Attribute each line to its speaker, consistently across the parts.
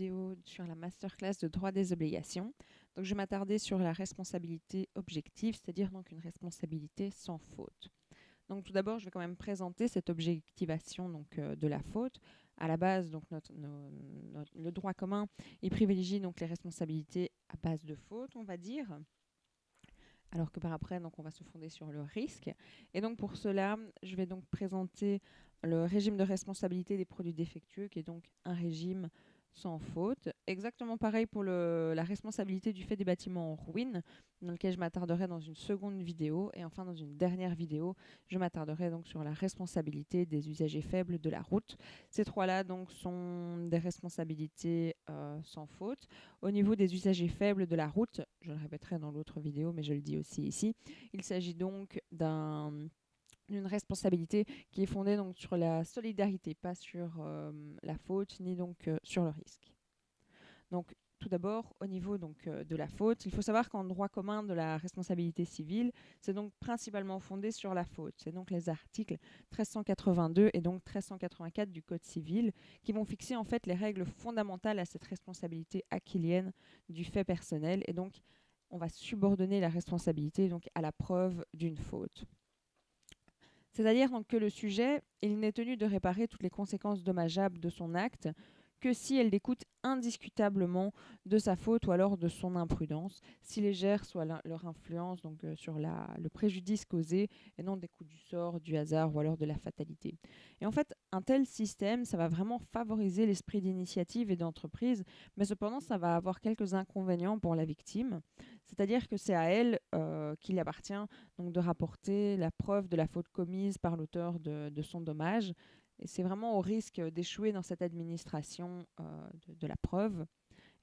Speaker 1: vidéo sur la masterclass de droit des obligations. Donc, je vais m'attarder sur la responsabilité objective, c'est-à-dire donc une responsabilité sans faute. Donc, tout d'abord, je vais quand même présenter cette objectivation de la faute. À la base, donc le droit commun, il privilégie donc les responsabilités à base de faute, on va dire, alors que par après, donc, on va se fonder sur le risque. Et donc, pour cela, je vais donc présenter le régime de responsabilité des produits défectueux, qui est donc un régime sans faute. Exactement pareil pour la responsabilité du fait des bâtiments en ruine, dans lequel je m'attarderai dans une seconde vidéo. Et enfin, dans une dernière vidéo, je m'attarderai donc sur la responsabilité des usagers faibles de la route. Ces trois-là donc sont des responsabilités sans faute. Au niveau des usagers faibles de la route, je le répéterai dans l'autre vidéo, mais je le dis aussi ici, il s'agit donc d'une responsabilité qui est fondée donc sur la solidarité, pas sur la faute, ni donc sur le risque. Donc, tout d'abord, au niveau de la faute, il faut savoir qu'en droit commun de la responsabilité civile, c'est donc principalement fondé sur la faute. C'est donc les articles 1382 et donc 1384 du Code civil qui vont fixer en fait les règles fondamentales à cette responsabilité aquilienne du fait personnel. Et donc, on va subordonner la responsabilité donc à la preuve d'une faute. C'est-à-dire donc que le sujet, il n'est tenu de réparer toutes les conséquences dommageables de son acte que si elle découle indiscutablement de sa faute ou alors de son imprudence, si légère soit leur influence donc, sur le préjudice causé et non des coups du sort, du hasard ou alors de la fatalité. Et en fait, un tel système, ça va vraiment favoriser l'esprit d'initiative et d'entreprise, mais cependant, ça va avoir quelques inconvénients pour la victime. C'est-à-dire que c'est à elle qu'il appartient donc, de rapporter la preuve de la faute commise par l'auteur de son dommage. Et c'est vraiment au risque d'échouer dans cette administration de la preuve.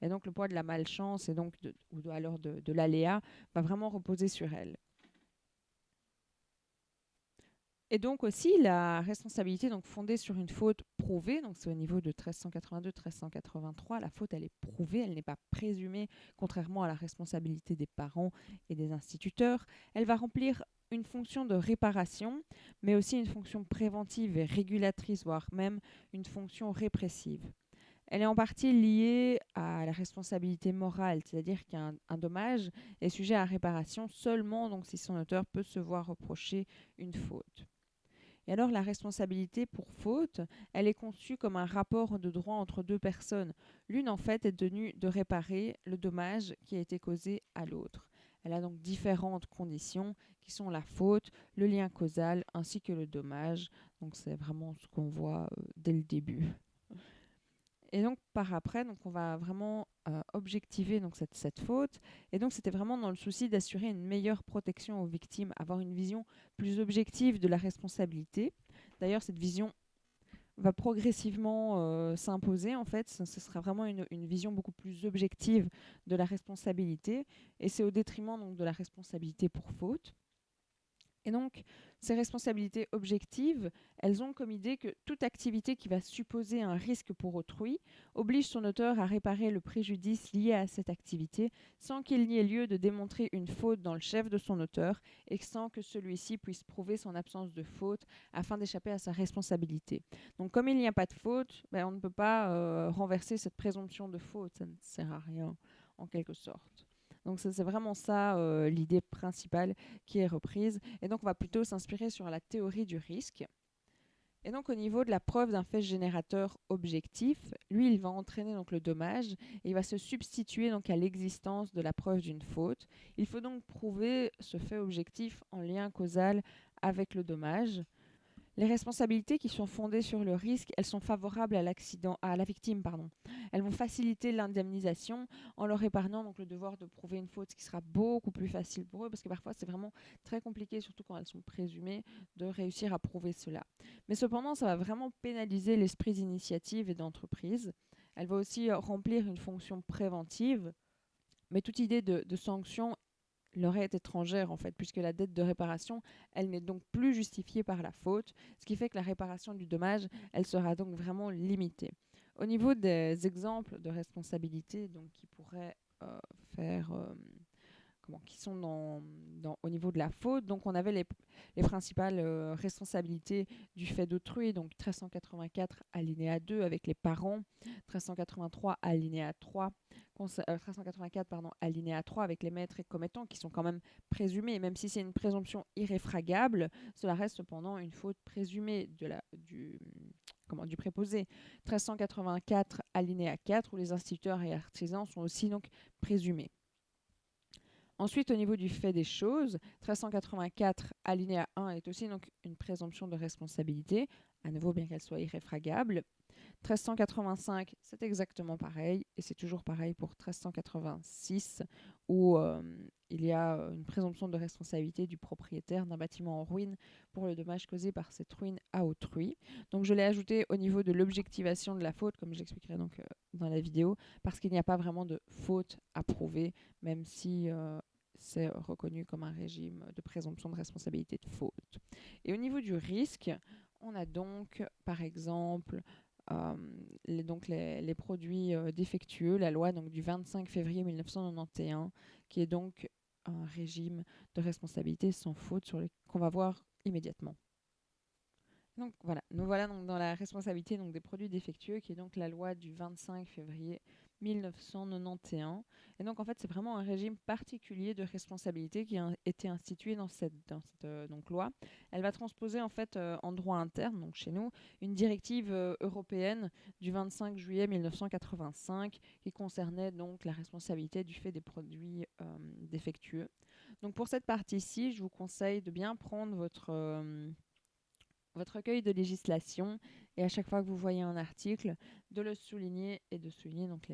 Speaker 1: Et donc le poids de la malchance et donc ou alors de l'aléa va vraiment reposer sur elle. Et donc aussi la responsabilité donc fondée sur une faute prouvée, donc c'est au niveau de 1382-1383, la faute elle est prouvée, elle n'est pas présumée, contrairement à la responsabilité des parents et des instituteurs. Elle va remplir une fonction de réparation, mais aussi une fonction préventive et régulatrice, voire même une fonction répressive. Elle est en partie liée à la responsabilité morale, c'est-à-dire qu'un dommage est sujet à réparation seulement donc, si son auteur peut se voir reprocher une faute. Et alors la responsabilité pour faute, elle est conçue comme un rapport de droit entre deux personnes. L'une en fait est tenue de réparer le dommage qui a été causé à l'autre. Elle a donc différentes conditions qui sont la faute, le lien causal ainsi que le dommage. Donc c'est vraiment ce qu'on voit dès le début. Et donc par après, donc on va vraiment objectiver donc cette faute. Et donc c'était vraiment dans le souci d'assurer une meilleure protection aux victimes, avoir une vision plus objective de la responsabilité. D'ailleurs, cette vision va progressivement s'imposer en fait. Ce sera vraiment une vision beaucoup plus objective de la responsabilité. Et c'est au détriment donc, de la responsabilité pour faute. Et donc, ces responsabilités objectives, elles ont comme idée que toute activité qui va supposer un risque pour autrui oblige son auteur à réparer le préjudice lié à cette activité sans qu'il n'y ait lieu de démontrer une faute dans le chef de son auteur et sans que celui-ci puisse prouver son absence de faute afin d'échapper à sa responsabilité. Donc, comme il n'y a pas de faute, on ne peut pas renverser cette présomption de faute. Ça ne sert à rien, en quelque sorte. Donc c'est vraiment ça l'idée principale qui est reprise. Et donc on va plutôt s'inspirer sur la théorie du risque. Et donc au niveau de la preuve d'un fait générateur objectif, lui il va entraîner donc le dommage et il va se substituer donc à l'existence de la preuve d'une faute. Il faut donc prouver ce fait objectif en lien causal avec le dommage. Les responsabilités qui sont fondées sur le risque, elles sont favorables à la victime. Elles vont faciliter l'indemnisation en leur épargnant donc, le devoir de prouver une faute, ce qui sera beaucoup plus facile pour eux, parce que parfois c'est vraiment très compliqué, surtout quand elles sont présumées, de réussir à prouver cela. Mais cependant, ça va vraiment pénaliser l'esprit d'initiative et d'entreprise. Elle va aussi remplir une fonction préventive, mais toute idée de sanction leur est étrangère en fait, puisque la dette de réparation, elle n'est donc plus justifiée par la faute, ce qui fait que la réparation du dommage, elle sera donc vraiment limitée. Au niveau des exemples de responsabilité donc, qui pourraient faire qui sont au niveau de la faute. Donc on avait les principales responsabilités du fait d'autrui, donc 1384 alinéa 2 avec les parents, 1383 alinéa 3, 1384 pardon, alinéa 3 avec les maîtres et commettants qui sont quand même présumés, même si c'est une présomption irréfragable, cela reste cependant une faute présumée du préposé. 1384 alinéa 4 où les instituteurs et artisans sont aussi donc présumés. Ensuite, au niveau du fait des choses, 1384 alinéa 1 est aussi donc une présomption de responsabilité, à nouveau bien qu'elle soit irréfragable. 1385, c'est exactement pareil, et c'est toujours pareil pour 1386, où il y a une présomption de responsabilité du propriétaire d'un bâtiment en ruine pour le dommage causé par cette ruine à autrui. Donc je l'ai ajouté au niveau de l'objectivation de la faute, comme j'expliquerai donc dans la vidéo, parce qu'il n'y a pas vraiment de faute à prouver, même si c'est reconnu comme un régime de présomption de responsabilité de faute. Et au niveau du risque, on a donc, par exemple, les produits défectueux, la loi donc, du 25 février 1991, qui est donc un régime de responsabilité sans faute qu'on va voir immédiatement. Donc voilà, nous voilà donc dans la responsabilité donc, des produits défectueux, qui est donc la loi du 25 février 1991. Et donc en fait, c'est vraiment un régime particulier de responsabilité qui a été institué dans cette donc, loi. Elle va transposer en fait en droit interne, donc chez nous, une directive européenne du 25 juillet 1985 qui concernait donc la responsabilité du fait des produits défectueux. Donc pour cette partie-ci, je vous conseille de bien prendre votre recueil de législation et à chaque fois que vous voyez un article, de le souligner et de souligner donc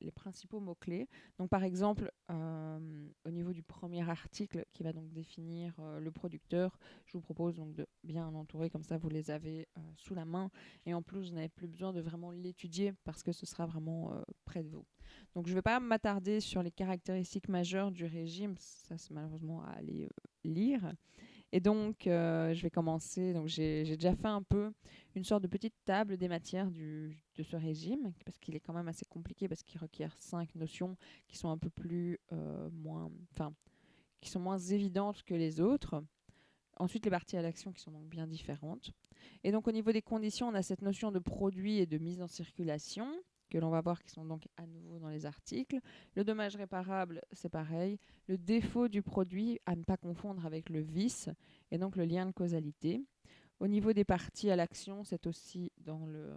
Speaker 1: les principaux mots-clés. Donc par exemple, au niveau du premier article qui va donc définir le producteur, je vous propose donc de bien l'entourer, comme ça vous les avez sous la main et en plus vous n'avez plus besoin de vraiment l'étudier parce que ce sera vraiment près de vous. Donc je ne vais pas m'attarder sur les caractéristiques majeures du régime, ça c'est malheureusement à aller lire. Et donc, je vais commencer. Donc, j'ai déjà fait un peu une sorte de petite table des matières de ce régime, parce qu'il est quand même assez compliqué, parce qu'il requiert 5 notions qui sont un peu plus qui sont moins évidentes que les autres. Ensuite, les parties à l'action qui sont donc bien différentes. Et donc, au niveau des conditions, on a cette notion de produit et de mise en circulation, que l'on va voir qui sont donc à nouveau dans les articles. Le dommage réparable, c'est pareil. Le défaut du produit, à ne pas confondre avec le vice, et donc le lien de causalité. Au niveau des parties à l'action, c'est aussi dans le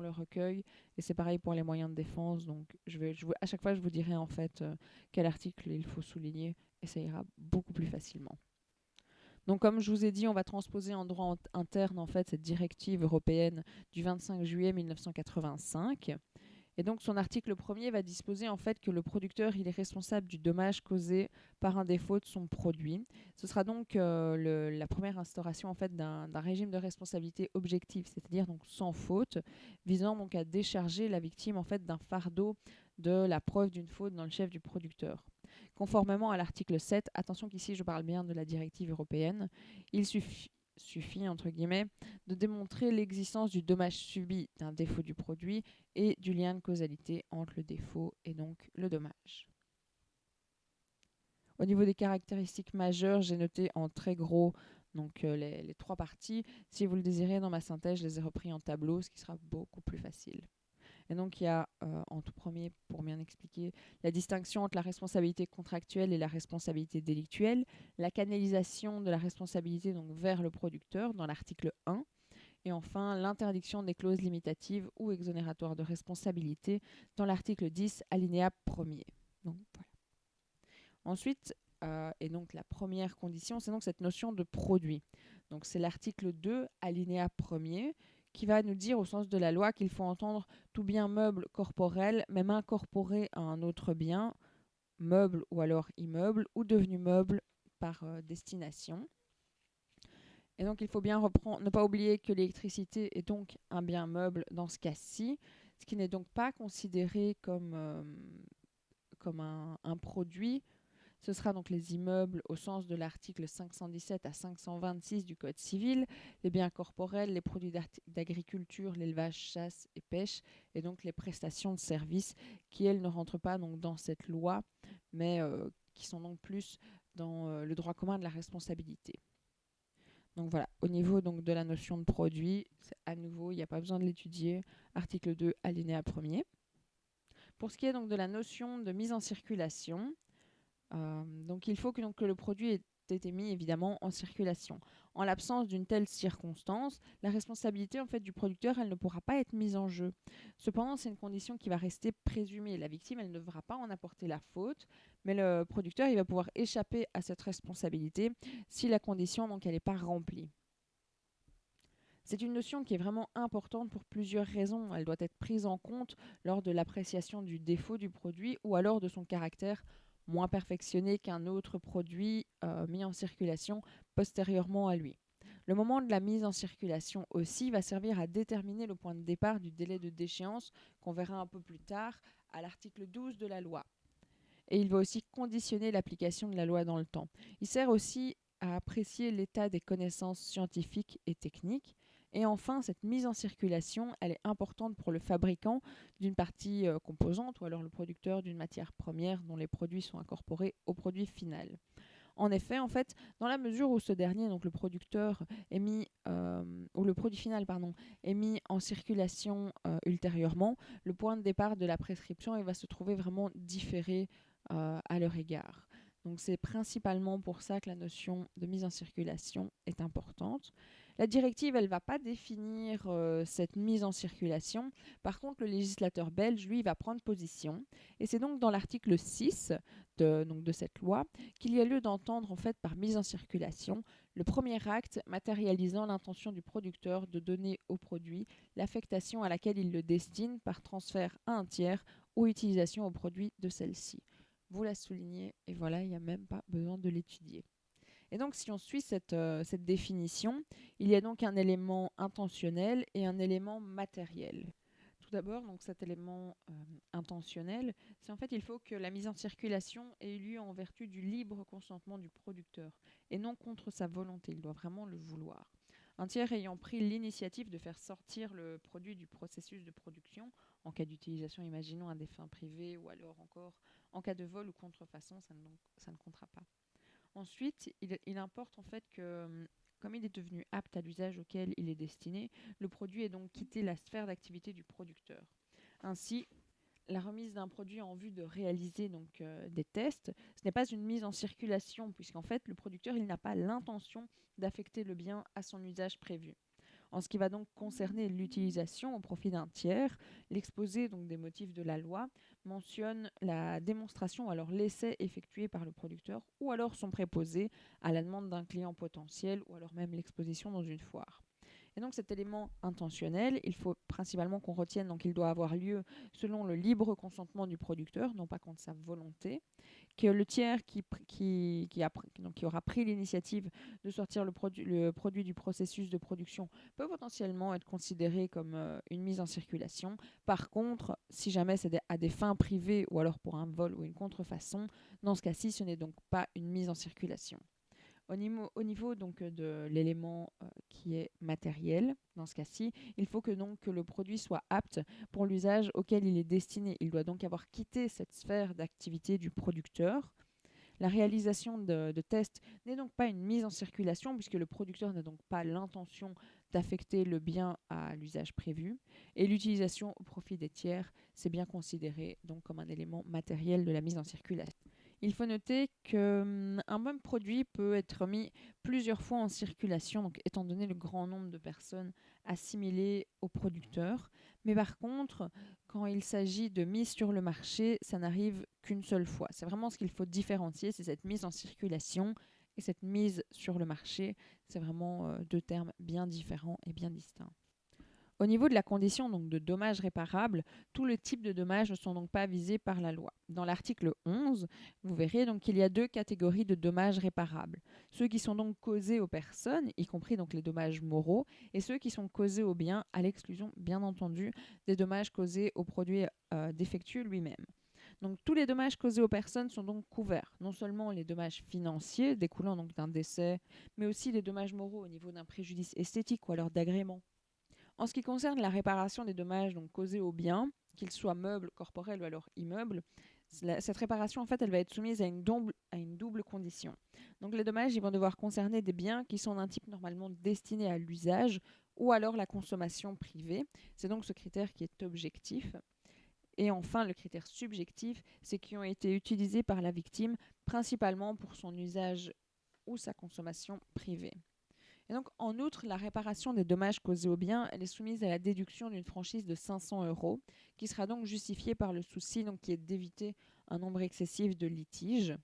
Speaker 1: recueil, et c'est pareil pour les moyens de défense. Donc, à chaque fois, je vous dirai en fait quel article il faut souligner, et ça ira beaucoup plus facilement. Donc, comme je vous ai dit, on va transposer en droit interne en fait cette directive européenne du 25 juillet 1985. Et donc, son article 1er va disposer en fait que le producteur il est responsable du dommage causé par un défaut de son produit. Ce sera donc la première instauration en fait d'un régime de responsabilité objective, c'est-à-dire donc sans faute, visant donc à décharger la victime en fait d'un fardeau de la preuve d'une faute dans le chef du producteur. Conformément à l'article 7, attention qu'ici je parle bien de la directive européenne, il suffit entre guillemets, de démontrer l'existence du dommage subi d'un défaut du produit et du lien de causalité entre le défaut et donc le dommage. Au niveau des caractéristiques majeures, j'ai noté en très gros donc, les 3 parties. Si vous le désirez, dans ma synthèse, je les ai repris en tableau, ce qui sera beaucoup plus facile. Et donc, il y a en tout premier, pour bien expliquer, la distinction entre la responsabilité contractuelle et la responsabilité délictuelle, la canalisation de la responsabilité donc, vers le producteur dans l'article 1, et enfin l'interdiction des clauses limitatives ou exonératoire de responsabilité dans l'article 10, alinéa 1er. Donc, voilà. Ensuite, et donc la première condition, c'est donc cette notion de produit. Donc c'est l'article 2, alinéa 1er, qui va nous dire au sens de la loi qu'il faut entendre tout bien meuble corporel, même incorporé à un autre bien, meuble ou alors immeuble, ou devenu meuble par destination. Et donc il faut bien ne pas oublier que l'électricité est donc un bien meuble dans ce cas-ci, ce qui n'est donc pas considéré comme un produit, Ce sera donc les immeubles au sens de l'article 517 à 526 du Code civil, les biens corporels, les produits d'agriculture, l'élevage, chasse et pêche, et donc les prestations de services qui, elles, ne rentrent pas donc dans cette loi, mais qui sont donc plus dans le droit commun de la responsabilité. Donc voilà, au niveau donc de la notion de produit, à nouveau, il n'y a pas besoin de l'étudier. Article 2, alinéa 1er. Pour ce qui est donc de la notion de mise en circulation, donc il faut que le produit ait été mis évidemment en circulation. En l'absence d'une telle circonstance, la responsabilité en fait du producteur, elle ne pourra pas être mise en jeu. Cependant, c'est une condition qui va rester présumée. La victime, elle ne devra pas en apporter la faute, mais le producteur, il va pouvoir échapper à cette responsabilité si la condition donc elle n'est pas remplie. C'est une notion qui est vraiment importante pour plusieurs raisons. Elle doit être prise en compte lors de l'appréciation du défaut du produit ou alors de son caractère moins perfectionné qu'un autre produit mis en circulation postérieurement à lui. Le moment de la mise en circulation aussi va servir à déterminer le point de départ du délai de déchéance qu'on verra un peu plus tard à l'article 12 de la loi. Et il va aussi conditionner l'application de la loi dans le temps. Il sert aussi à apprécier l'état des connaissances scientifiques et techniques. Et enfin, cette mise en circulation, elle est importante pour le fabricant d'une partie composante ou alors le producteur d'une matière première dont les produits sont incorporés au produit final. En effet, en fait, dans la mesure où ce dernier, donc le producteur, est mis, ou le produit final, pardon, est mis en circulation ultérieurement, le point de départ de la prescription, il va se trouver vraiment différé à leur égard. Donc c'est principalement pour ça que la notion de mise en circulation est importante. La directive, elle ne va pas définir cette mise en circulation. Par contre, le législateur belge, lui, va prendre position. Et c'est donc dans l'article 6 de cette loi qu'il y a lieu d'entendre en fait par mise en circulation le premier acte matérialisant l'intention du producteur de donner au produit l'affectation à laquelle il le destine par transfert à un tiers ou utilisation au produit de celle-ci. Vous la soulignez et voilà, il n'y a même pas besoin de l'étudier. Et donc, si on suit cette définition, il y a donc un élément intentionnel et un élément matériel. Tout d'abord, donc cet élément intentionnel, c'est en fait il faut que la mise en circulation ait eu lieu en vertu du libre consentement du producteur et non contre sa volonté. Il doit vraiment le vouloir. Un tiers ayant pris l'initiative de faire sortir le produit du processus de production, en cas d'utilisation, imaginons à des fins privées, ou alors encore en cas de vol ou contrefaçon, ça ne comptera pas. Ensuite, il importe en fait que, comme il est devenu apte à l'usage auquel il est destiné, le produit ait donc quitté la sphère d'activité du producteur. Ainsi, la remise d'un produit en vue de réaliser donc des tests, ce n'est pas une mise en circulation, puisqu'en fait, le producteur il n'a pas l'intention d'affecter le bien à son usage prévu. En ce qui va donc concerner l'utilisation au profit d'un tiers, l'exposé donc des motifs de la loi mentionne la démonstration, alors l'essai effectué par le producteur ou alors son préposé à la demande d'un client potentiel ou alors même l'exposition dans une foire. Et donc cet élément intentionnel, il faut principalement qu'on retienne donc il doit avoir lieu selon le libre consentement du producteur, non pas contre sa volonté, que le tiers qui aura pris l'initiative de sortir le produit du processus de production peut potentiellement être considéré comme une mise en circulation. Par contre, si jamais c'est à des fins privées ou alors pour un vol ou une contrefaçon, dans ce cas-ci, ce n'est donc pas une mise en circulation. Au niveau donc de l'élément qui est matériel, dans ce cas-ci, il faut que le produit soit apte pour l'usage auquel il est destiné. Il doit donc avoir quitté cette sphère d'activité du producteur. La réalisation de tests n'est donc pas une mise en circulation puisque le producteur n'a donc pas l'intention d'affecter le bien à l'usage prévu. Et l'utilisation au profit des tiers, c'est bien considéré donc comme un élément matériel de la mise en circulation. Il faut noter qu'un même produit peut être mis plusieurs fois en circulation, donc étant donné le grand nombre de personnes assimilées au producteur. Mais par contre, quand il s'agit de mise sur le marché, ça n'arrive qu'une seule fois. C'est vraiment ce qu'il faut différencier, c'est cette mise en circulation et cette mise sur le marché. C'est vraiment deux termes bien différents et bien distincts. Au niveau de la condition donc, de dommages réparables, tous les types de dommages ne sont donc pas visés par la loi. Dans l'article 11, vous verrez donc qu'il y a deux catégories de dommages réparables. Ceux qui sont donc causés aux personnes, y compris donc les dommages moraux, et ceux qui sont causés aux biens, à l'exclusion bien entendu des dommages causés au produit défectueux lui-même. Donc tous les dommages causés aux personnes sont donc couverts, non seulement les dommages financiers découlant donc d'un décès, mais aussi les dommages moraux au niveau d'un préjudice esthétique ou alors d'agrément. En ce qui concerne la réparation des dommages donc causés aux biens, qu'ils soient meubles, corporels ou alors immeubles, cette réparation en fait elle va être soumise à une double condition. Donc les dommages ils vont devoir concerner des biens qui sont d'un type normalement destiné à l'usage ou alors la consommation privée. C'est donc ce critère qui est objectif. Et enfin, le critère subjectif, c'est qui ont été utilisés par la victime principalement pour son usage ou sa consommation privée. Et donc, en outre, la réparation des dommages causés aux biens, elle est soumise à la déduction d'une franchise de 500 €, qui sera donc justifiée par le souci donc, qui est d'éviter un nombre excessif de litiges.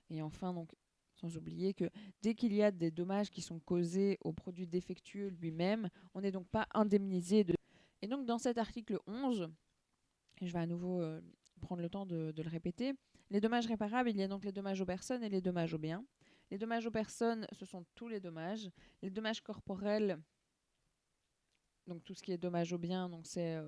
Speaker 1: Et enfin, donc, sans oublier que dès qu'il y a des dommages qui sont causés au produit défectueux lui-même, on n'est donc pas indemnisé de... Et donc, dans cet article 11, je vais à nouveau prendre le temps de le répéter. Les dommages réparables, il y a donc les dommages aux personnes et les dommages aux biens. Les dommages aux personnes, ce sont tous les dommages. Les dommages corporels, donc tout ce qui est dommages aux biens, donc c'est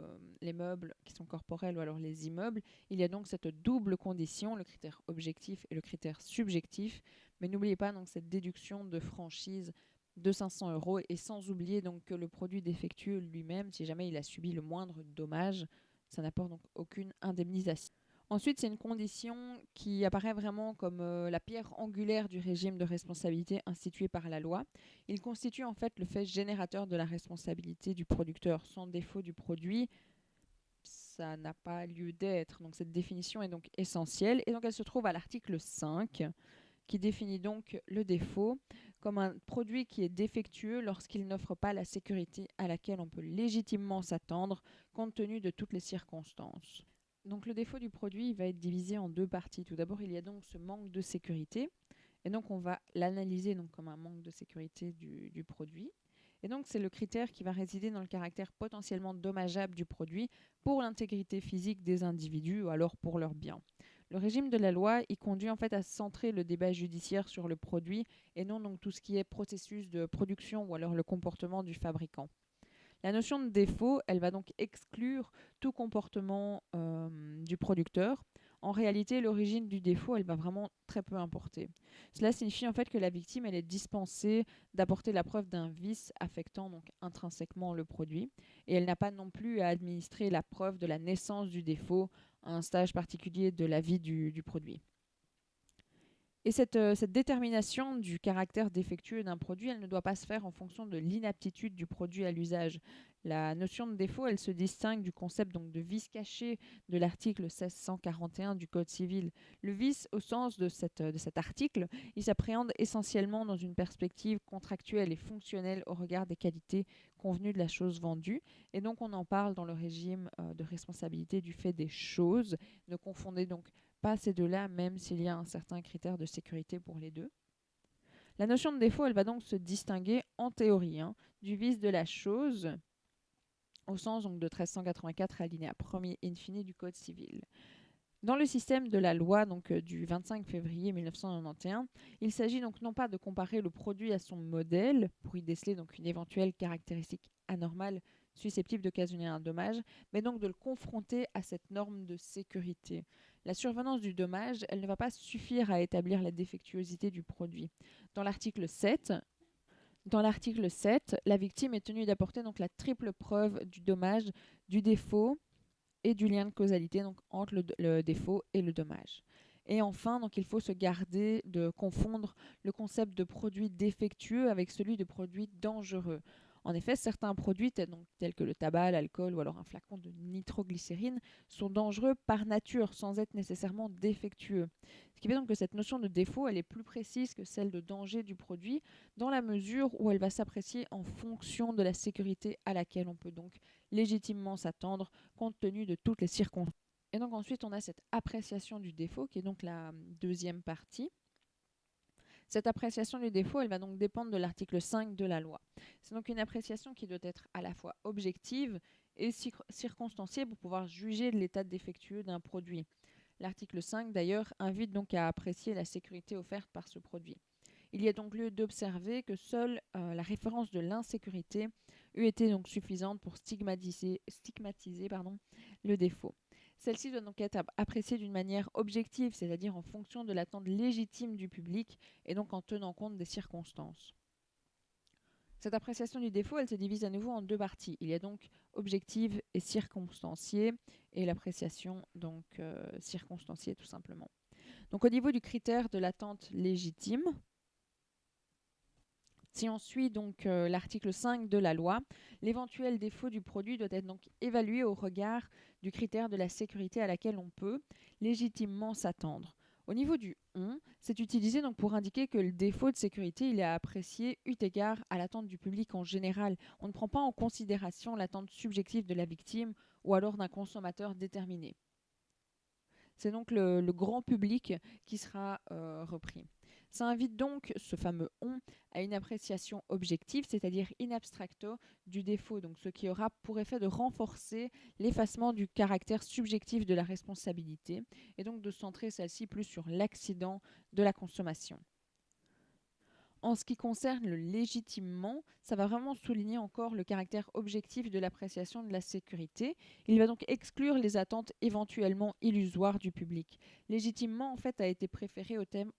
Speaker 1: les meubles qui sont corporels ou alors les immeubles. Il y a donc cette double condition, le critère objectif et le critère subjectif. Mais n'oubliez pas donc cette déduction de franchise de 500 € et sans oublier donc que le produit défectueux lui-même, si jamais il a subi le moindre dommage, ça n'apporte donc aucune indemnisation. Ensuite, c'est une condition qui apparaît vraiment comme la pierre angulaire du régime de responsabilité institué par la loi. Il constitue en fait le fait générateur de la responsabilité du producteur. Sans défaut du produit, ça n'a pas lieu d'être. Donc cette définition est donc essentielle. Et donc elle se trouve à l'article 5, qui définit donc le défaut comme un produit qui est défectueux lorsqu'il n'offre pas la sécurité à laquelle on peut légitimement s'attendre compte tenu de toutes les circonstances. Donc le défaut du produit va être divisé en deux parties. Tout d'abord, il y a donc ce manque de sécurité. Et donc on va l'analyser donc comme un manque de sécurité du produit. Et donc c'est le critère qui va résider dans le caractère potentiellement dommageable du produit pour l'intégrité physique des individus ou alors pour leurs biens. Le régime de la loi, il conduit en fait à centrer le débat judiciaire sur le produit et non donc tout ce qui est processus de production ou alors le comportement du fabricant. La notion de défaut, elle va donc exclure tout comportement du producteur. En réalité, l'origine du défaut, elle va vraiment très peu importer. Cela signifie en fait que la victime, elle est dispensée d'apporter la preuve d'un vice affectant donc intrinsèquement le produit, et elle n'a pas non plus à administrer la preuve de la naissance du défaut à un stage particulier de la vie du produit. Et cette détermination du caractère défectueux d'un produit, elle ne doit pas se faire en fonction de l'inaptitude du produit à l'usage. La notion de défaut, elle se distingue du concept donc, de vice caché de l'article 1641 du Code civil. Le vice, au sens de cet article, il s'appréhende essentiellement dans une perspective contractuelle et fonctionnelle au regard des qualités convenues de la chose vendue. Et donc on en parle dans le régime de responsabilité du fait des choses. Ne confondez donc pas ces deux-là, même s'il y a un certain critère de sécurité pour les deux. La notion de défaut, elle va donc se distinguer en théorie du vice de la chose, au sens donc, de 1384 alinéa 1er infini du Code civil. Dans le système de la loi donc, du 25 février 1991, il s'agit donc non pas de comparer le produit à son modèle pour y déceler donc une éventuelle caractéristique anormale susceptible d'occasionner un dommage, mais donc de le confronter à cette norme de sécurité. La survenance du dommage, elle ne va pas suffire à établir la défectuosité du produit. Dans l'article 7, la victime est tenue d'apporter donc la triple preuve du dommage, du défaut et du lien de causalité donc, entre le défaut et le dommage. Et enfin, donc, il faut se garder de confondre le concept de produit défectueux avec celui de produit dangereux. En effet, certains produits tels que le tabac, l'alcool ou alors un flacon de nitroglycérine sont dangereux par nature sans être nécessairement défectueux. Ce qui fait donc que cette notion de défaut, elle est plus précise que celle de danger du produit dans la mesure où elle va s'apprécier en fonction de la sécurité à laquelle on peut donc légitimement s'attendre compte tenu de toutes les circonstances. Et donc ensuite, on a cette appréciation du défaut qui est donc la deuxième partie. Cette appréciation du défaut, elle va donc dépendre de l'article 5 de la loi. C'est donc une appréciation qui doit être à la fois objective et circonstanciée pour pouvoir juger de l'état défectueux d'un produit. L'article 5, d'ailleurs, invite donc à apprécier la sécurité offerte par ce produit. Il y a donc lieu d'observer que seule la référence de l'insécurité eût été donc suffisante pour stigmatiser le défaut. Celle-ci doit donc être appréciée d'une manière objective, c'est-à-dire en fonction de l'attente légitime du public et donc en tenant compte des circonstances. Cette appréciation du défaut, elle se divise à nouveau en deux parties. Il y a donc objective et circonstanciée, et l'appréciation donc circonstanciée tout simplement. Donc au niveau du critère de l'attente légitime, si on suit donc l'article 5 de la loi, l'éventuel défaut du produit doit être donc évalué au regard du critère de la sécurité à laquelle on peut légitimement s'attendre. Au niveau du on, c'est utilisé donc pour indiquer que le défaut de sécurité il est à apprécier eu égard à l'attente du public en général. On ne prend pas en considération l'attente subjective de la victime ou alors d'un consommateur déterminé. C'est donc le grand public qui sera repris. Ça invite donc ce fameux on à une appréciation objective, c'est-à-dire in abstracto du défaut, donc ce qui aura pour effet de renforcer l'effacement du caractère subjectif de la responsabilité et donc de centrer celle-ci plus sur l'accident de la consommation. En ce qui concerne le légitimement, ça va vraiment souligner encore le caractère objectif de l'appréciation de la sécurité. Il va donc exclure les attentes éventuellement illusoires du public. Légitimement, en fait, a été préféré au terme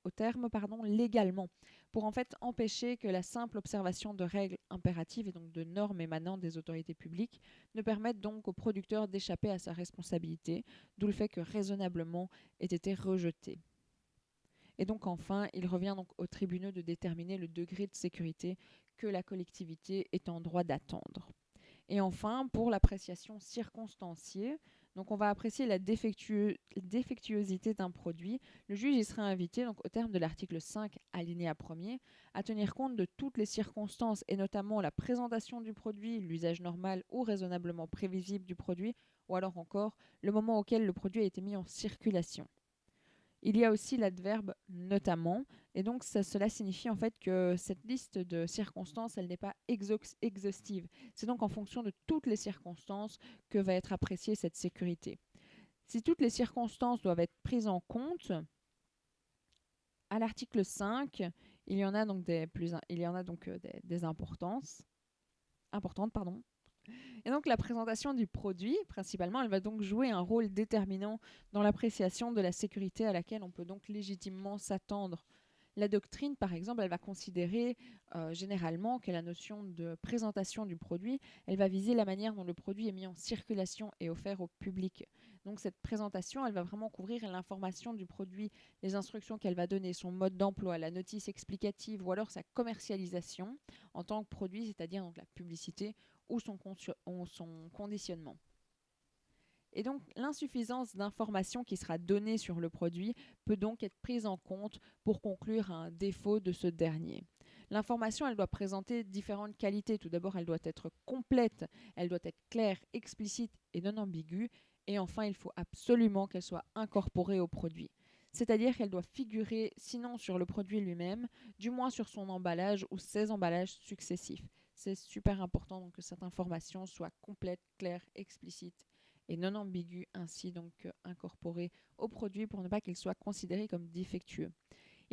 Speaker 1: légalement, pour en fait empêcher que la simple observation de règles impératives et donc de normes émanant des autorités publiques ne permette donc au producteur d'échapper à sa responsabilité, d'où le fait que raisonnablement ait été rejeté. Et donc enfin, il revient donc aux tribunaux de déterminer le degré de sécurité que la collectivité est en droit d'attendre. Et enfin, pour l'appréciation circonstanciée, donc on va apprécier la défectuosité d'un produit. Le juge y sera invité, donc au terme de l'article 5, alinéa 1er, à tenir compte de toutes les circonstances et notamment la présentation du produit, l'usage normal ou raisonnablement prévisible du produit, ou alors encore le moment auquel le produit a été mis en circulation. Il y a aussi l'adverbe notamment, et donc cela signifie en fait que cette liste de circonstances, elle n'est pas exhaustive. C'est donc en fonction de toutes les circonstances que va être appréciée cette sécurité. Si toutes les circonstances doivent être prises en compte, à l'article 5, il y en a donc des importantes. Et donc la présentation du produit, principalement, elle va donc jouer un rôle déterminant dans l'appréciation de la sécurité à laquelle on peut donc légitimement s'attendre. La doctrine, par exemple, elle va considérer généralement que la notion de présentation du produit, elle va viser la manière dont le produit est mis en circulation et offert au public. Donc cette présentation, elle va vraiment couvrir l'information du produit, les instructions qu'elle va donner, son mode d'emploi, la notice explicative ou alors sa commercialisation en tant que produit, c'est-à-dire donc la publicité ou son conditionnement. Et donc, l'insuffisance d'informations qui sera donnée sur le produit peut donc être prise en compte pour conclure un défaut de ce dernier. L'information, elle doit présenter différentes qualités. Tout d'abord, elle doit être complète, elle doit être claire, explicite et non ambiguë. Et enfin, il faut absolument qu'elle soit incorporée au produit. C'est-à-dire qu'elle doit figurer, sinon sur le produit lui-même, du moins sur son emballage ou ses emballages successifs. C'est super important donc, que cette information soit complète, claire, explicite et non ambiguë, ainsi donc incorporée au produit pour ne pas qu'il soit considéré comme défectueux.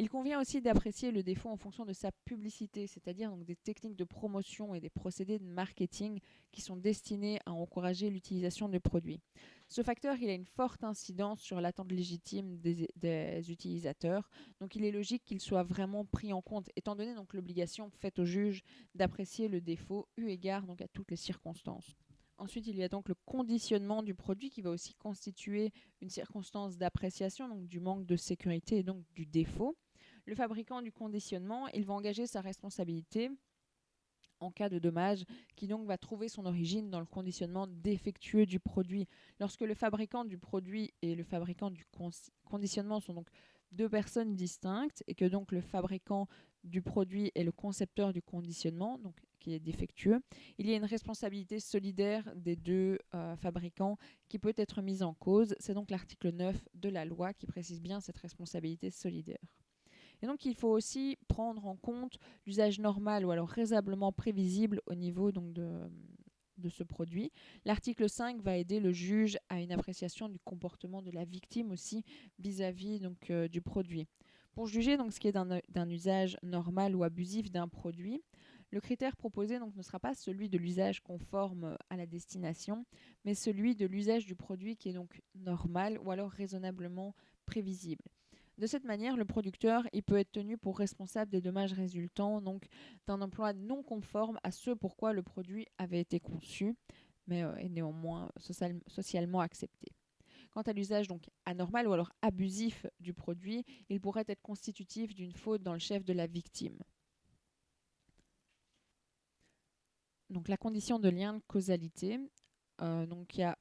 Speaker 1: Il convient aussi d'apprécier le défaut en fonction de sa publicité, c'est-à-dire donc des techniques de promotion et des procédés de marketing qui sont destinés à encourager l'utilisation du produit. Ce facteur, il a une forte incidence sur l'attente légitime des utilisateurs, donc il est logique qu'il soit vraiment pris en compte, étant donné donc l'obligation faite au juge d'apprécier le défaut eu égard donc à toutes les circonstances. Ensuite, il y a donc le conditionnement du produit qui va aussi constituer une circonstance d'appréciation, donc du manque de sécurité et donc du défaut. Le fabricant du conditionnement, il va engager sa responsabilité en cas de dommage, qui donc va trouver son origine dans le conditionnement défectueux du produit. Lorsque le fabricant du produit et le fabricant du conditionnement sont donc deux personnes distinctes et que donc le fabricant du produit est le concepteur du conditionnement, donc qui est défectueux, il y a une responsabilité solidaire des deux fabricants qui peut être mise en cause. C'est donc l'article 9 de la loi qui précise bien cette responsabilité solidaire. Et donc, il faut aussi prendre en compte l'usage normal ou alors raisonnablement prévisible au niveau donc, de ce produit. L'article 5 va aider le juge à une appréciation du comportement de la victime aussi vis-à-vis donc, du produit. Pour juger donc, ce qui est d'un usage normal ou abusif d'un produit, Le critère proposé donc, ne sera pas celui de l'usage conforme à la destination, mais celui de l'usage du produit qui est donc normal ou alors raisonnablement prévisible. De cette manière, le producteur il peut être tenu pour responsable des dommages résultant donc d'un emploi non conforme à ce pourquoi le produit avait été conçu, mais est néanmoins socialement accepté. Quant à l'usage donc anormal ou alors abusif du produit, il pourrait être constitutif d'une faute dans le chef de la victime. Donc la condition de lien de causalité, donc il y a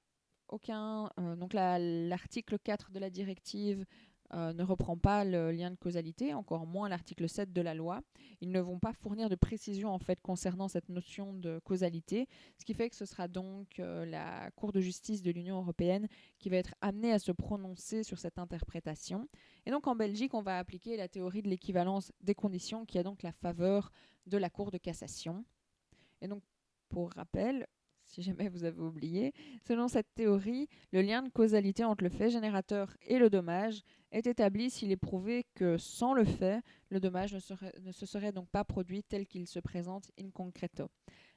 Speaker 1: aucun, donc l'article 4 de la directive ne reprend pas le lien de causalité, encore moins l'article 7 de la loi. Ils ne vont pas fournir de précision en fait concernant cette notion de causalité, ce qui fait que ce sera donc la Cour de justice de l'Union européenne qui va être amenée à se prononcer sur cette interprétation. Et donc en Belgique, on va appliquer la théorie de l'équivalence des conditions qui a donc la faveur de la Cour de cassation. Et donc pour rappel, si jamais vous avez oublié, selon cette théorie, le lien de causalité entre le fait générateur et le dommage est établi s'il est prouvé que sans le fait, le dommage ne se serait donc pas produit tel qu'il se présente in concreto.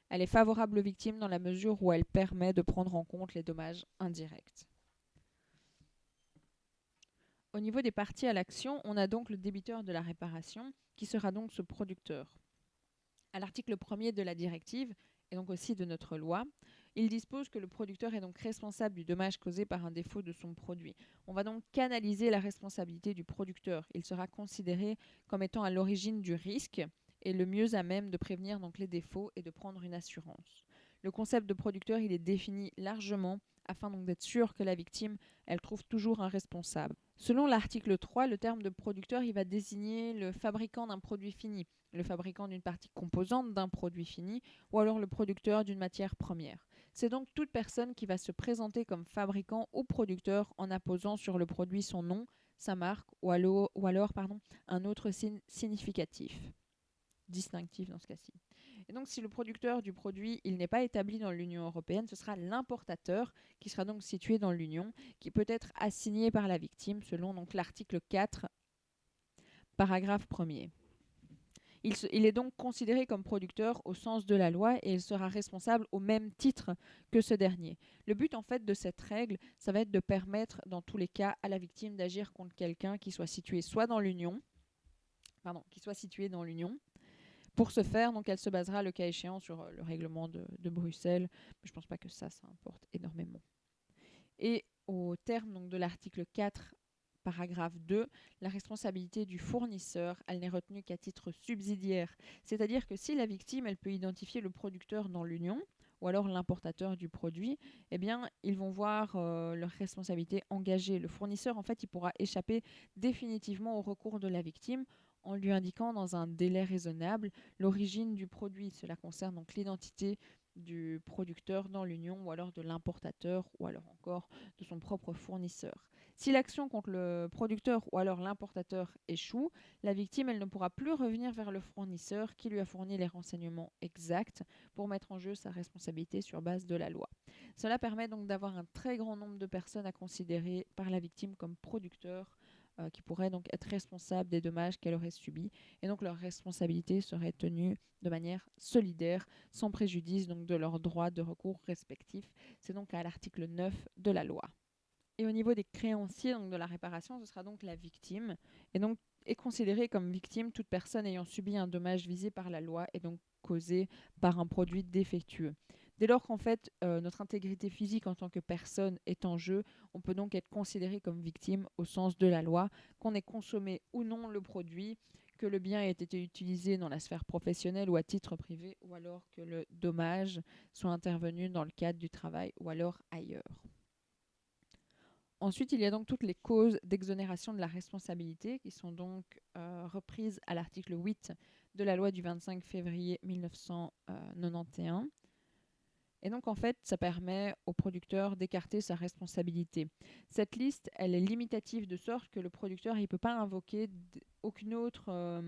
Speaker 1: Elle est favorable aux victimes dans la mesure où elle permet de prendre en compte les dommages indirects. Au niveau des parties à l'action, on a donc le débiteur de la réparation qui sera donc ce producteur. À l'article 1er de la directive, et donc aussi de notre loi, il dispose que le producteur est donc responsable du dommage causé par un défaut de son produit. On va donc canaliser la responsabilité du producteur. Il sera considéré comme étant à l'origine du risque et le mieux à même de prévenir donc les défauts et de prendre une assurance. Le concept de producteur, il est défini largement afin donc d'être sûr que la victime, elle trouve toujours un responsable. Selon l'article 3, le terme de producteur, il va désigner le fabricant d'un produit fini, le fabricant d'une partie composante d'un produit fini, ou alors le producteur d'une matière première. C'est donc toute personne qui va se présenter comme fabricant ou producteur en apposant sur le produit son nom, sa marque ou alors un autre signe significatif, distinctif dans ce cas-ci. Et donc si le producteur du produit il n'est pas établi dans l'Union européenne, ce sera l'importateur qui sera donc situé dans l'Union, qui peut être assigné par la victime selon donc l'article 4, paragraphe 1er. Il est donc considéré comme producteur au sens de la loi et il sera responsable au même titre que ce dernier. Le but en fait de cette règle, ça va être de permettre dans tous les cas à la victime d'agir contre quelqu'un qui soit situé soit dans l'Union, Pour ce faire, donc, elle se basera le cas échéant sur le règlement de Bruxelles, mais je ne pense pas que ça importe énormément. Et au terme donc, de l'article 4, paragraphe 2, la responsabilité du fournisseur, elle n'est retenue qu'à titre subsidiaire. C'est-à-dire que si la victime, elle peut identifier le producteur dans l'Union, ou alors l'importateur du produit, eh bien, ils vont voir leur responsabilité engagée. Le fournisseur, en fait, il pourra échapper définitivement au recours de la victime en lui indiquant dans un délai raisonnable l'origine du produit. Cela concerne donc l'identité du producteur dans l'Union ou alors de l'importateur ou alors encore de son propre fournisseur. Si l'action contre le producteur ou alors l'importateur échoue, la victime elle ne pourra plus revenir vers le fournisseur qui lui a fourni les renseignements exacts pour mettre en jeu sa responsabilité sur base de la loi. Cela permet donc d'avoir un très grand nombre de personnes à considérer par la victime comme producteurs qui pourraient donc être responsables des dommages qu'elle aurait subis et donc leur responsabilité serait tenue de manière solidaire sans préjudice donc de leurs droits de recours respectifs. C'est donc à l'article 9 de la loi. Et au niveau des créanciers donc de la réparation, ce sera donc la victime et donc est considérée comme victime toute personne ayant subi un dommage visé par la loi et donc causé par un produit défectueux. Dès lors qu'en fait notre intégrité physique en tant que personne est en jeu, on peut donc être considéré comme victime au sens de la loi, qu'on ait consommé ou non le produit, que le bien ait été utilisé dans la sphère professionnelle ou à titre privé, ou alors que le dommage soit intervenu dans le cadre du travail ou alors ailleurs. Ensuite, il y a donc toutes les causes d'exonération de la responsabilité qui sont donc reprises à l'article 8 de la loi du 25 février 1991. Et donc, en fait, ça permet au producteur d'écarter sa responsabilité. Cette liste, elle est limitative de sorte que le producteur ne peut pas invoquer aucune autre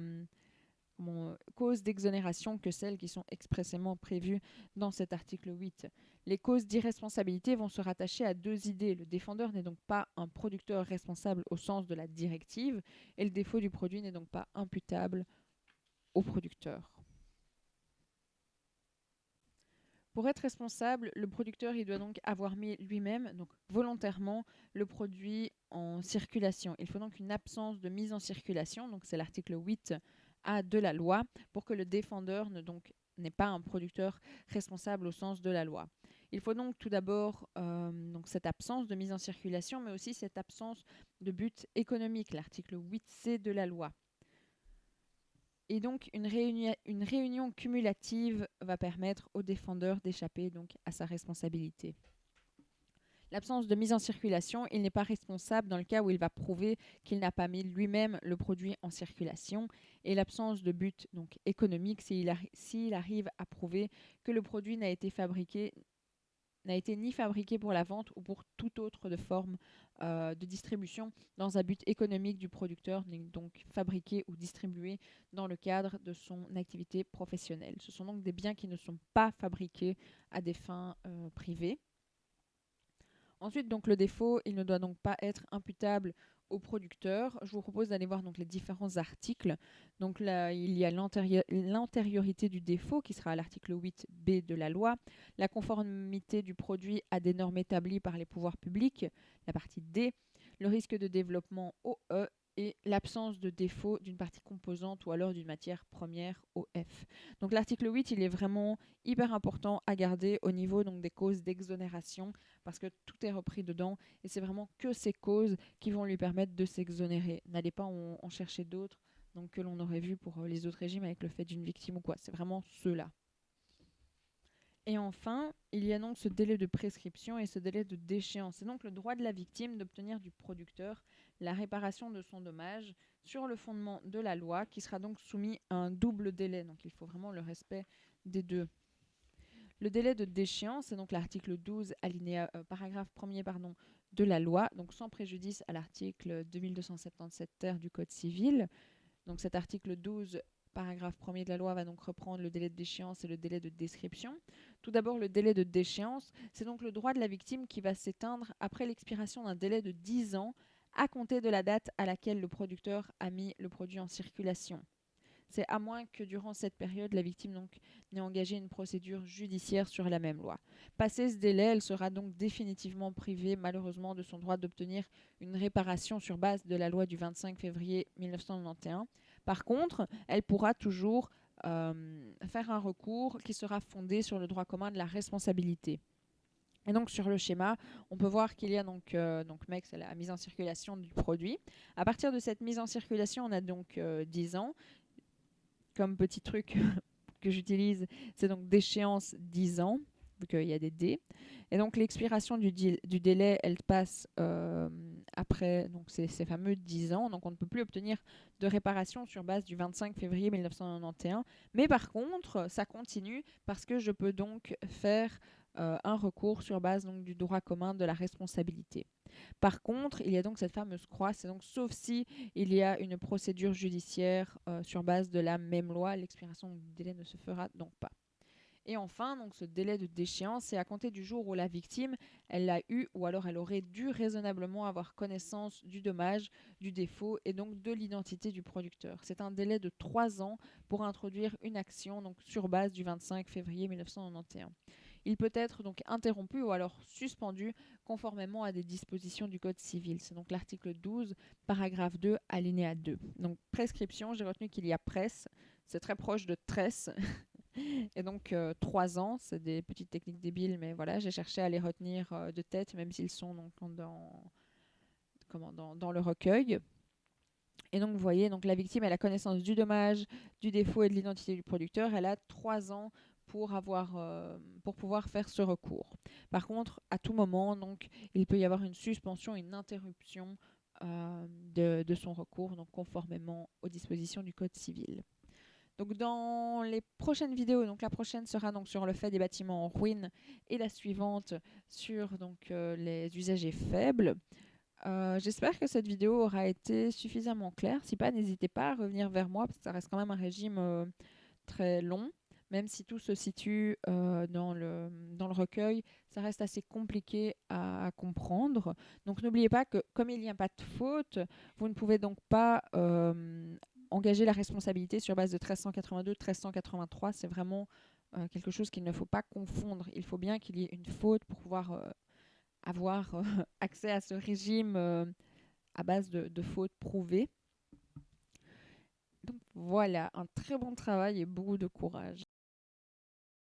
Speaker 1: cause d'exonération que celles qui sont expressément prévues dans cet article 8. Les causes d'irresponsabilité vont se rattacher à deux idées. Le défendeur n'est donc pas un producteur responsable au sens de la directive et le défaut du produit n'est donc pas imputable au producteur. Pour être responsable, le producteur il doit donc avoir mis lui-même, donc volontairement, le produit en circulation. Il faut donc une absence de mise en circulation, donc c'est l'article 8A de la loi, pour que le défendeur n'est pas un producteur responsable au sens de la loi. Il faut donc tout d'abord donc cette absence de mise en circulation, mais aussi cette absence de but économique, l'article 8C de la loi. Et donc, une réunion cumulative va permettre au défendeur d'échapper donc à sa responsabilité. L'absence de mise en circulation, il n'est pas responsable dans le cas où il va prouver qu'il n'a pas mis lui-même le produit en circulation. Et l'absence de but donc économique, s'il arrive à prouver que le produit n'a été ni fabriqué pour la vente ou pour toute autre de forme de distribution dans un but économique du producteur, donc fabriqué ou distribué dans le cadre de son activité professionnelle. Ce sont donc des biens qui ne sont pas fabriqués à des fins privées. Ensuite, donc, le défaut, il ne doit donc pas être imputable au producteur. Je vous propose d'aller voir donc les différents articles. Donc là, il y a l'antériorité du défaut qui sera à l'article 8B de la loi, la conformité du produit à des normes établies par les pouvoirs publics, la partie D, le risque de développement OE et l'absence de défaut d'une partie composante ou alors d'une matière première OF. Donc l'article 8, il est vraiment hyper important à garder au niveau donc des causes d'exonération parce que tout est repris dedans et c'est vraiment que ces causes qui vont lui permettre de s'exonérer. N'allez pas en chercher d'autres donc que l'on aurait vu pour les autres régimes avec le fait d'une victime ou quoi. C'est vraiment ceux-là. Et enfin, il y a donc ce délai de prescription et ce délai de déchéance. C'est donc le droit de la victime d'obtenir du producteur la réparation de son dommage sur le fondement de la loi qui sera donc soumis à un double délai. Donc il faut vraiment le respect des deux. Le délai de déchéance, c'est donc l'article 12, paragraphe 1er de la loi, donc sans préjudice à l'article 2277 ter du Code civil. Donc cet article 12, paragraphe 1er de la loi va donc reprendre le délai de déchéance et le délai de description. Tout d'abord, le délai de déchéance, c'est donc le droit de la victime qui va s'éteindre après l'expiration d'un délai de 10 ans à compter de la date à laquelle le producteur a mis le produit en circulation. C'est à moins que durant cette période, la victime n'ait engagé une procédure judiciaire sur la même loi. Passé ce délai, elle sera donc définitivement privée, malheureusement, de son droit d'obtenir une réparation sur base de la loi du 25 février 1991. Par contre, elle pourra toujours faire un recours qui sera fondé sur le droit commun de la responsabilité. Et donc sur le schéma, on peut voir qu'il y a donc MEX, c'est la mise en circulation du produit. À partir de cette mise en circulation, on a donc 10 ans. Comme petit truc que j'utilise, c'est donc d'échéance 10 ans, vu qu'il y a des D. Et donc l'expiration du délai, elle passe après donc ces fameux 10 ans. Donc on ne peut plus obtenir de réparation sur base du 25 février 1991. Mais par contre, ça continue parce que je peux donc faire un recours sur base donc, du droit commun de la responsabilité. Par contre, il y a donc cette fameuse croix, c'est donc sauf si il y a une procédure judiciaire sur base de la même loi, l'expiration du délai ne se fera donc pas. Et enfin, donc ce délai de déchéance, c'est à compter du jour où la victime, elle l'a eu ou alors elle aurait dû raisonnablement avoir connaissance du dommage, du défaut et donc de l'identité du producteur. C'est un délai de 3 ans pour introduire une action donc sur base du 25 février 1991. Il peut être donc interrompu ou alors suspendu conformément à des dispositions du Code civil. C'est donc l'article 12, paragraphe 2, alinéa 2. Donc prescription, j'ai retenu qu'il y a presse, c'est très proche de tresse. Et donc 3 ans, c'est des petites techniques débiles, mais voilà, j'ai cherché à les retenir de tête, même s'ils sont donc dans le recueil. Et donc vous voyez, donc la victime, elle a connaissance du dommage, du défaut et de l'identité du producteur. Elle a 3 ans pour pouvoir faire ce recours. Par contre, à tout moment, donc, il peut y avoir une suspension, une interruption de son recours, donc conformément aux dispositions du Code civil. Donc dans les prochaines vidéos, donc la prochaine sera donc sur le fait des bâtiments en ruine et la suivante sur donc les usagers faibles. J'espère que cette vidéo aura été suffisamment claire. Si pas, n'hésitez pas à revenir vers moi parce que ça reste quand même un régime très long. Même si tout se situe dans le recueil, ça reste assez compliqué à comprendre. Donc n'oubliez pas que comme il n'y a pas de faute, vous ne pouvez donc pas engager la responsabilité sur base de 1382, 1383. C'est vraiment quelque chose qu'il ne faut pas confondre. Il faut bien qu'il y ait une faute pour pouvoir avoir accès à ce régime à base de fautes prouvées. Donc voilà, un très bon travail et beaucoup de courage.